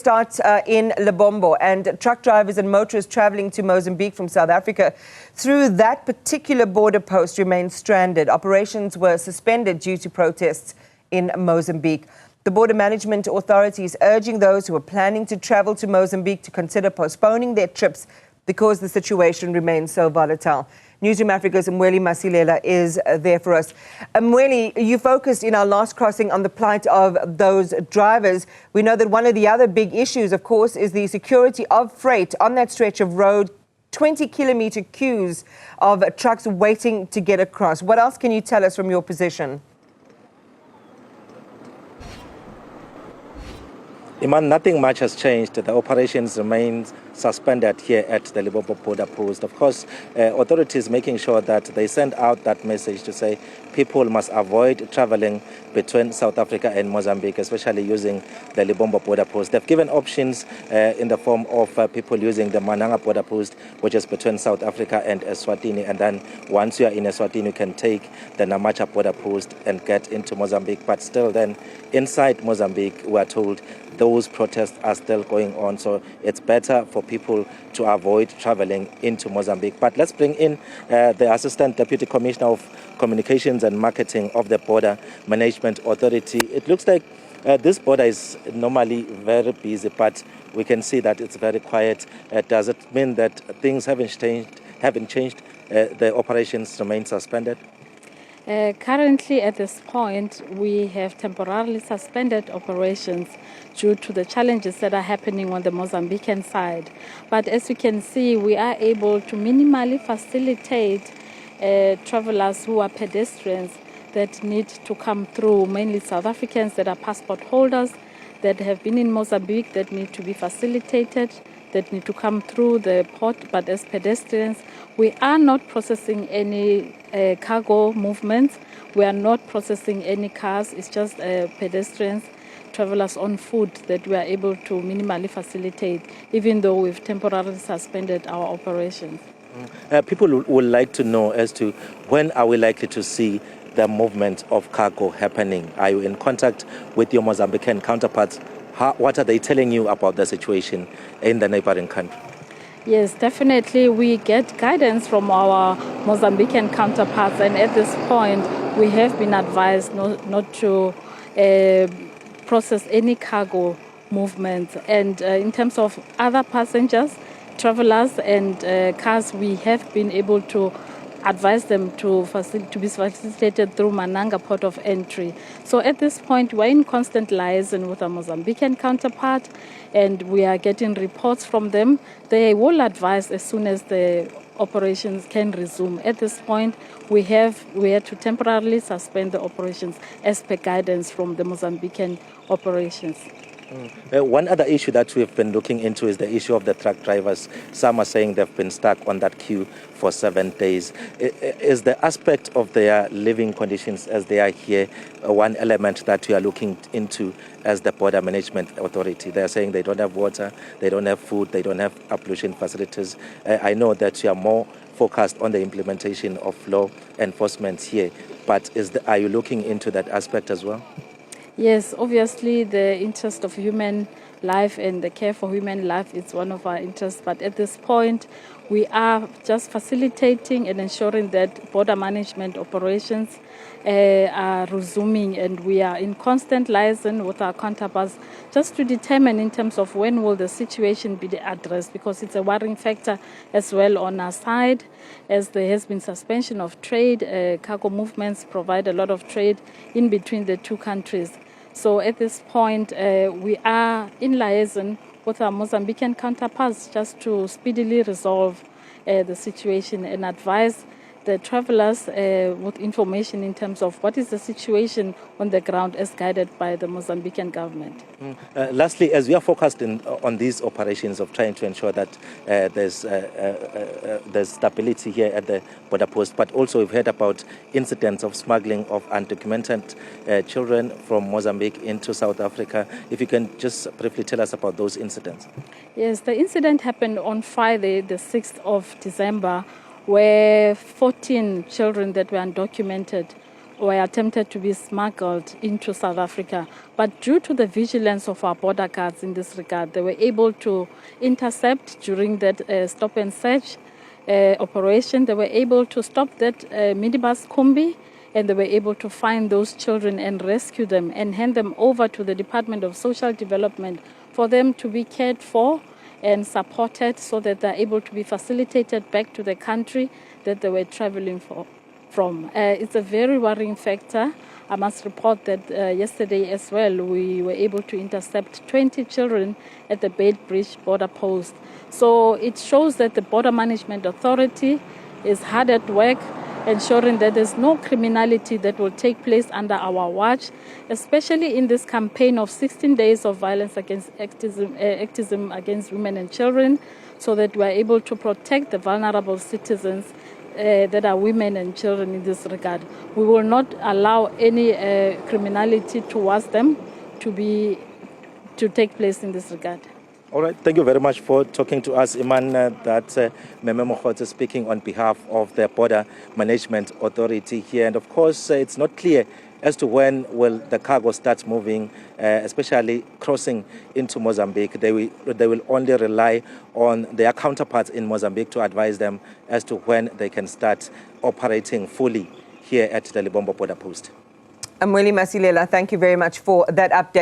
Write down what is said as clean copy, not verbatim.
start in Lebombo, and truck drivers and motorists travelling to Mozambique from South Africa through that particular border post remain stranded. Operations were suspended due to protests in Mozambique. The border management authorities urging those who are planning to travel to Mozambique to consider postponing their trips because the situation remains so volatile. Newzroom Africa's Mweli Masilela is there for us. Mweli, you focused in our last crossing on the plight of those drivers. We know that one of the other big issues, of course, is the security of freight on that stretch of road, 20-kilometre queues of trucks waiting to get across. What else can you tell us from your position? Iman, nothing much has changed. The operations remain suspended here at the Lebombo border post. Of course, authorities making sure that they send out that message to say people must avoid traveling between South Africa and Mozambique, especially using the Lebombo border post. They've given options in the form of people using the Mananga border post, which is between South Africa and Eswatini. And then once you are in Eswatini, you can take the Namacha border post and get into Mozambique. But still then, inside Mozambique, we are told those protests are still going on. So it's better for people to avoid traveling into Mozambique. But let's bring in the Assistant Deputy Commissioner of Communications and Marketing of the Border Management Authority. It looks like this border is normally very busy, but we can see that it's very quiet. Does it mean that things haven't changed? The operations remain suspended? Currently, at this point, we have temporarily suspended operations due to the challenges that are happening on the Mozambican side. But as you can see, we are able to minimally facilitate travelers who are pedestrians that need to come through, mainly South Africans that are passport holders that have been in Mozambique that need to be facilitated, that need to come through the port, but as pedestrians, we are not processing any cargo movements. We are not processing any cars. It's just pedestrians, travelers on foot that we are able to minimally facilitate, even though we've temporarily suspended our operations. People would like to know as to when are we likely to see the movement of cargo happening? Are you in contact with your Mozambican counterparts? What are they telling you about the situation in the neighboring country? Yes, definitely. We get guidance from our Mozambican counterparts, and at this point, we have been advised not to process any cargo movements. And in terms of other passengers, travelers and cars, we have been able to advise them to be facilitated through Mananga port of entry. So at this point, we're in constant liaison with our Mozambican counterpart, and we are getting reports from them. They will advise as soon as the operations can resume. At this point, we had to temporarily suspend the operations as per guidance from the Mozambican operations. One other issue that we've been looking into is the issue of the truck drivers. Some are saying they've been stuck on that queue for 7 days. Is the aspect of their living conditions as they are here one element that we are looking into as the Border Management Authority? They are saying they don't have water, they don't have food, they don't have pollution facilities. I know that you are more focused on the implementation of law enforcement here, but are you looking into that aspect as well? Yes, obviously the interest of human life and the care for human life is one of our interests. But at this point, we are just facilitating and ensuring that border management operations are resuming, and we are in constant liaison with our counterparts just to determine in terms of when will the situation be addressed, because it's a worrying factor as well on our side, as there has been suspension of trade. Cargo movements provide a lot of trade in between the two countries. So at this point, we are in liaison with our Mozambican counterparts just to speedily resolve the situation and advise the travelers with information in terms of what is the situation on the ground as guided by the Mozambican government. Lastly, as we are focused on these operations of trying to ensure that there's stability here at the border post, but also we've heard about incidents of smuggling of undocumented children from Mozambique into South Africa. If you can just briefly tell us about those incidents. Yes, the incident happened on Friday, the 6th of December, where 14 children that were undocumented were attempted to be smuggled into South Africa. But due to the vigilance of our border guards in this regard, they were able to intercept during that stop and search operation. They were able to stop that minibus Kumbi, and they were able to find those children and rescue them and hand them over to the Department of Social Development for them to be cared for and supported so that they're able to be facilitated back to the country that they were traveling from. It's a very worrying factor. I must report that yesterday as well, we were able to intercept 20 children at the Beitbridge border post. So it shows that the Border Management Authority is hard at work, ensuring that there's no criminality that will take place under our watch, especially in this campaign of 16 days of violence against activism against women and children, so that we're able to protect the vulnerable citizens that are women and children in this regard. We will not allow any criminality towards them to take place in this regard. All right, thank you very much for talking to us, Iman. That's Meme Mokhotse speaking on behalf of the Border Management Authority here. And of course, it's not clear as to when will the cargo start moving, especially crossing into Mozambique. They will only rely on their counterparts in Mozambique to advise them as to when they can start operating fully here at the Lebombo border post. Mweli Masilela, thank you very much for that update.